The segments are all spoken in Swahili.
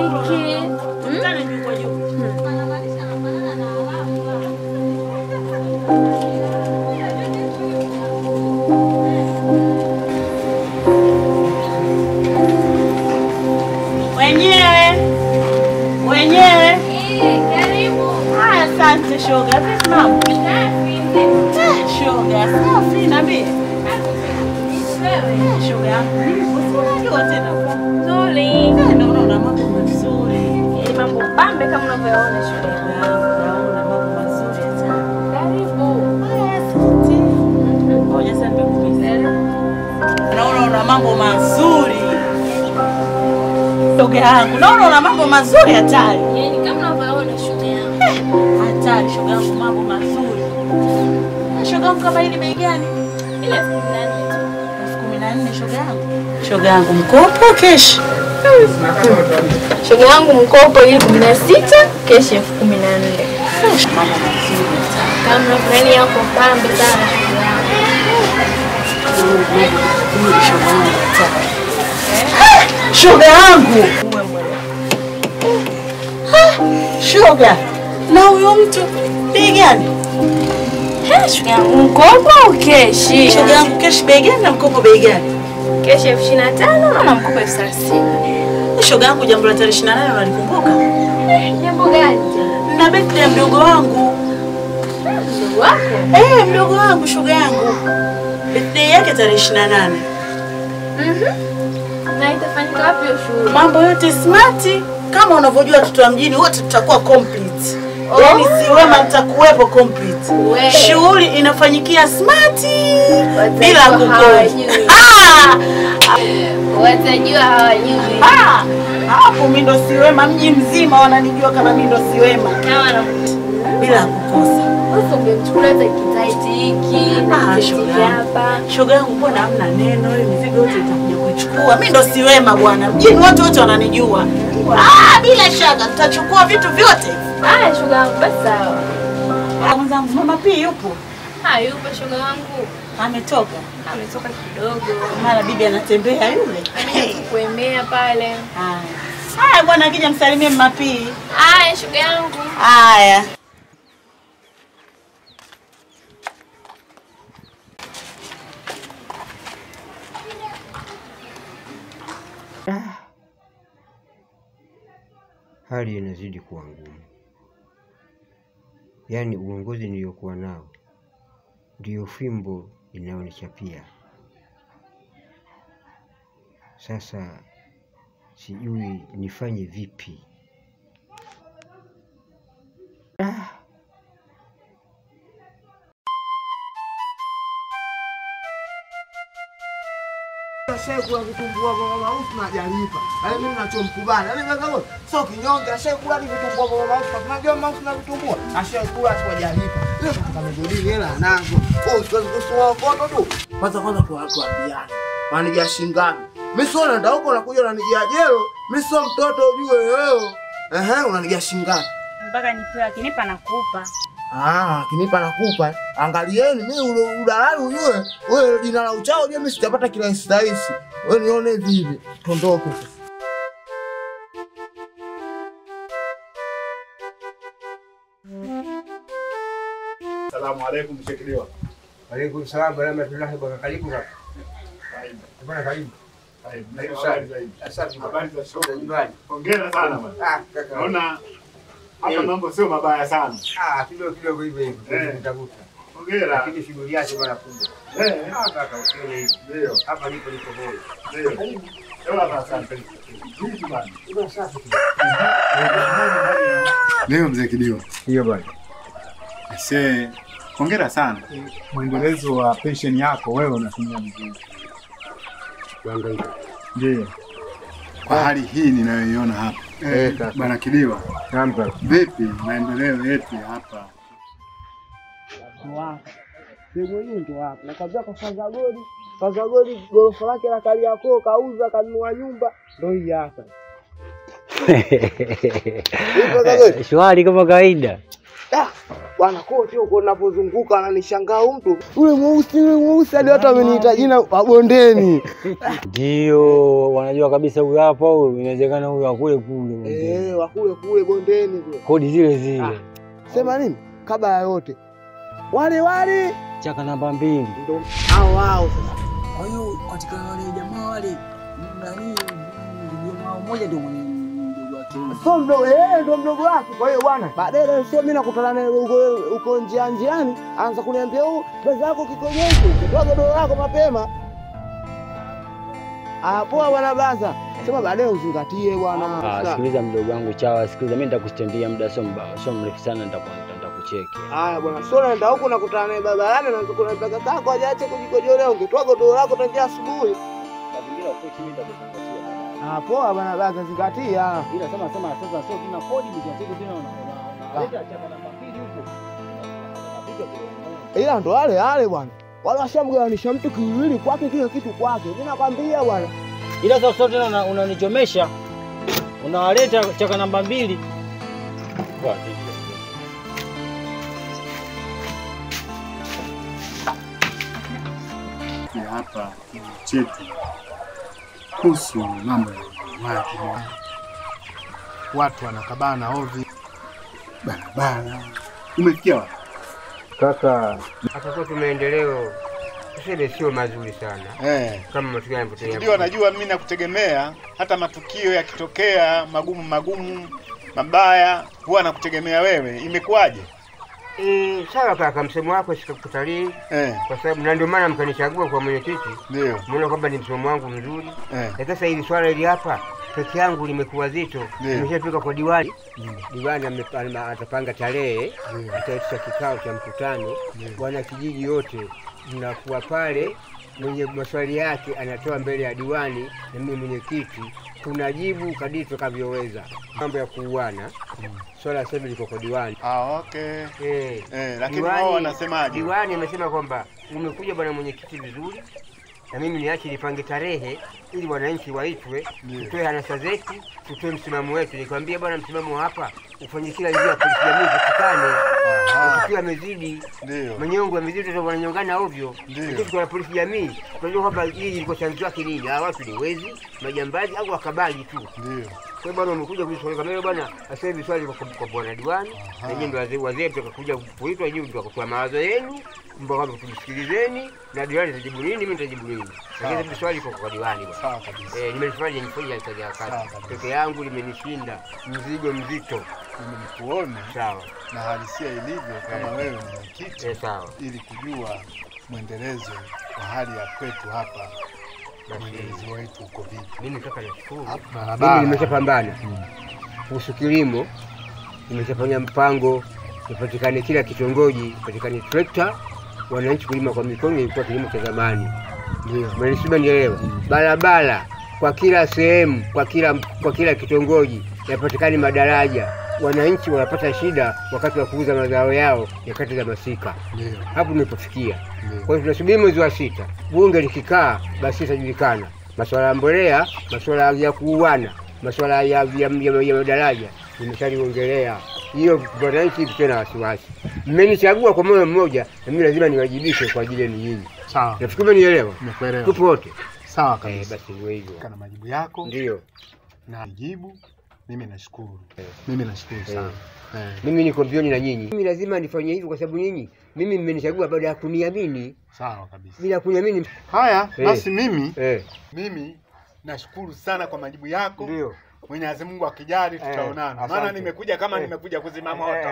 hiki. Ndani yuko juu. Wenyewe. Karibu. Asante shoga. Vipi mama? Shoga, safi na mimi. Shoga yangu. Unajua tena. Nzuri. Naona mambo mazuri. Ni mambo pambe kama unavyoona shoga yangu. Naona mambo mazuri sana. Karibu. Asante. Ngoja sasa nikuulize. Naona una mambo mazuri. Shoga yangu, naona una mambo mazuri hatari. Yaani kama unavyoona shoga yangu. Hatari shoga yangu, mambo mazuri. Shoga yangu kama hili bei gani? Ile 14 tu. 14 shoga yangu. Shoga yangu mkopo kesh. Shoga yangu mkopo ile 16, keshi 14. Mambo mazuri sana. Kama unavyoona yako pambe sana shoga yangu. Shoga yangu. Shoga. Na huyo mtu bei gani? Shoga yangu mkopo au keshi? Shoga yangu kesh bei gani na mkopo bei gani? Keshi 25 na mkopo 30. Shoga yangu jambo la tarehe 28 unalikumbuka? Jambo gani? Na birthday ya mdogo wangu. Mdogo wako? Mdogo wangu shoga yangu. Birthday yake tarehe 28. Na itafanyika wapi hiyo shughuli? Mambo yote smart kama unavyojua watoto wa mjini wote tutakuwa complete. Yaani si wema nitakuwepo complete. Shughuli inafanyikia smart bila kukosa. Watajua hawajui. Hapo mimi ndo si wema, mji mzima wananijua kama mimi ndo si wema. Kama Bila kukosa. Sasa ungemchukulia hata kitaiti hiki, shoga hapa. Shoga yangu mbona hamna neno, ile mizigo yote itakuja kuchukua. Mimi ndo si wema bwana. Mjini watu wote wananijua. Bila shaka tutachukua vitu vyote. Shoga yangu basi sawa. Mwenzangu mama pia yupo? Yupo shoga wangu. Ametoka? Ametoka kidogo. Mara bibi anatembea yule. Kuemea pale. Haya bwana akija msalimie mama pia. Shoga yangu. Haya. Hali inazidi kuwa ngumu. Yaani uongozi niliokuwa nao ndio fimbo inayonichapia. Sasa sijui nifanye vipi. Ashekula vitumbua vya mama Usu na hajalipa. Yaani mimi ninachomkubali. Yaani kaka sio kinyonge, ashekula vitumbua vya mama Usu. Tunajua mama Usu na vitumbua. Ashekula tu hajalipa. Leo tukamjadili hela anazo. Siwezi kusoma foto tu. Kwanza tuambiane. Wananijia shingapi? Mimi sio naenda huko nakuja unanijia jelo. Mimi sio mtoto ujue wewe. Unanijia shingapi? Mpaka nipewe akinipa nakupa. Akinipa nakupa. Angalieni mimi udalali ujue. Wewe jina la uchao ujue mimi sitapata kirahisi rahisi. Wewe nione vipi? Tondoke sasa. Asalamu alaykum mshekiliwa. Alaykum salaam wa rahmatullahi wa barakatuh. Bwana karibu. Karibu sana. Asante. Habari za shoga nyumbani. Hongera sana bwana. Naona hapa mambo sio mabaya sana. Kidogo hivyo hivyo. Nitakuta. Hongera. Lakini shughuli yake bwana kubwa. Kaka usione hivi. Ndio. Hapa nipo bora. Ndio. Ewa asante. Vipi bwana? Ndio safi. Leo mzee Kidiwa. Ndio bwana. Hongera sana. Mwendelezo wa pension yako wewe unatumia vizuri. Ndio. Kwa hali hii ninayoiona hapa. Bwana Kidiwa. Vipi maendeleo yetu hapa? Sehemu hii ndio hapa. Nakwambia kwa Faza Godi gorofa lake la Kariakoo kauza kanunua nyumba ndio hii hapa. Shwari kama kawaida. Bwana kote huko ninapozunguka ananishangaa mtu. Yule mweusi hadi watu wameniita jina wa bondeni. Ndio, wanajua kabisa huyu hapa huyu inawezekana huyu akule kule. Wa kule bondeni kule. Kodi zile zile. Sema nini? Kabla ya yote. Wale chaka namba 2. Ndio hao sasa. Kwa hiyo katika wale jamaa wale nani jamaa mmoja ndio mdogo wake. So mdogo ndio mdogo wake. Kwa hiyo bwana, baadaye sio mimi nakutana naye uko njiani, anza kuniambia pesa yako kikojeje? Toa godoro lako mapema. Poa bwana Baza. Sema baadaye uzingatie bwana. Sikiliza mdogo wangu Chawa, sikiliza mimi nitakustendia muda sio mrefu sana nitakucheki. Haya bwana, sio naenda huko nakutana naye barabarani na kuna pesa zako hajaacha kujikojolea, ungetoa godoro lako tangia asubuhi. Mazingira uko chini nitakuzingatia. Poa bwana Baza, zingatia. Ila sema sasa sio tuna kodi mjatiki tena unaleta chapa namba 2 huko. Ila ndo wale bwana. Wale washamgawanisha mtu kiwili kwake kile kitu kwake. Mimi nakwambia bwana. Ila sasa tena unanichomesha. Unawaleta chaka namba 2. Bwana. Hapa chetu kuhusu mambo ya watu. Watu wanakabana ovyo barabara. Umefikia wapi? Kaka, hata kwa tumeendeleo tuseme sio mazuri sana. Kama matukio yanapotokea. Ndio najua mimi nakutegemea, hata matukio yakitokea magumu mabaya huwa nakutegemea wewe. Imekuwaje? Sawa kaka, msemo wako sikakutalii. Kwa sababu na ndio maana mkanichagua kwa mwenyekiti. Ndio. Muone kwamba ni msemo wangu mzuri. Sasa hili swala hili hapa peke yangu limekuwa zito. Nimeshafika kwa diwani. Diwani atapanga tarehe, ataitisha kikao cha mkutano. Wana kijiji wote mnakuwa pale, mwenye maswali yake anatoa mbele ya diwani na mimi mwenyekiti tunajibu kadiri tutakavyoweza. Mambo ya kuuana. Swala sasa liko kwa diwani. Okay. Lakini wao wanasemaje? Diwani amesema kwamba umekuja bwana mwenyekiti vizuri. Na mimi niache nipange tarehe ili wananchi waitwe, tutoe hanasa zetu, tutoe msimamo wetu. Nikwambia bwana msimamo hapa ufanye kila njia ya polisi jamii kutukane. Ukiwa amezidi, manyongo amezidi ndio wananyongana ovyo. Sisi kwa polisi jamii, tunajua kwamba hili liko chanzo chake nini? Hawa watu ni wezi, majambazi au wakabaji tu. Kwa bwana umekuja kuiswali kama bwana, sasa hivi swali kwa bwana diwani, na nyinyi ndio wazee tutakuja kuitwa juu tutakutoa mawazo yenu, mbona tusikilizeni na diwani atajibu nini, mimi nitajibu nini. Lakini swali kwa diwani bwana. Sawa kabisa. Nimefanya kazi ya kazi. Peke yangu limenishinda mzigo mzito. Nimekuona. Sawa. Na halisia ilivyo kama wewe ni mwenyekiti. Sawa. Ili kujua mwendelezo wa hali ya kwetu hapa. Mwendelezo wetu uko vipi? Mimi nataka nishukuru. Mimi nimeshapambana. Kuhusu kilimo nimeshafanya mpango ipatikane kila kitongoji, ipatikane trekta, wananchi kulima kwa mikono. Ilikuwa kilimo cha zamani. Ndio. Mmenisema nielewa. Barabara kwa kila sehemu, kwa kila kitongoji yapatikane madaraja. Wananchi wanapata shida wakati wa kuuza mazao yao nyakati za masika. Ndio. Hapo nimepofikia. Kwa hiyo tunasubiri mwezi wa 6. Bunge likikaa basi itajulikana. Masuala ya mbolea, masuala ya kuuana, masuala ya madaraja nimeshaliongelea. Hiyo wananchi tena wasiwasi. Mmenichagua kwa moyo mmoja na mimi lazima niwajibishe kwa ajili yenu nyinyi. Sawa. Nafikiri umenielewa? Nimekuelewa. Tupo wote. Sawa kabisa. Basi ndio hivyo. Kana majibu yako. Ndio. Na jibu mimi nashukuru. Mimi nashukuru sana. Mimi niko mbioni na nyinyi. Mimi lazima nifanye hivyo kwa sababu nyinyi mimi mmenichagua baada ya kuniamini. Sawa kabisa. Bila kuniamini. Haya, basi mimi nashukuru sana kwa majibu yako. Ndio. Mwenyezi Mungu akijali tutaonana. Maana nimekuja kama nimekuja kuzima moto.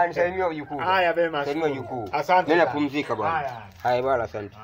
Nisalimie wajukuu. Haya bema. Nisalimie wajukuu. Asante. Nenda pumzika bwana. Haya bwana, asante.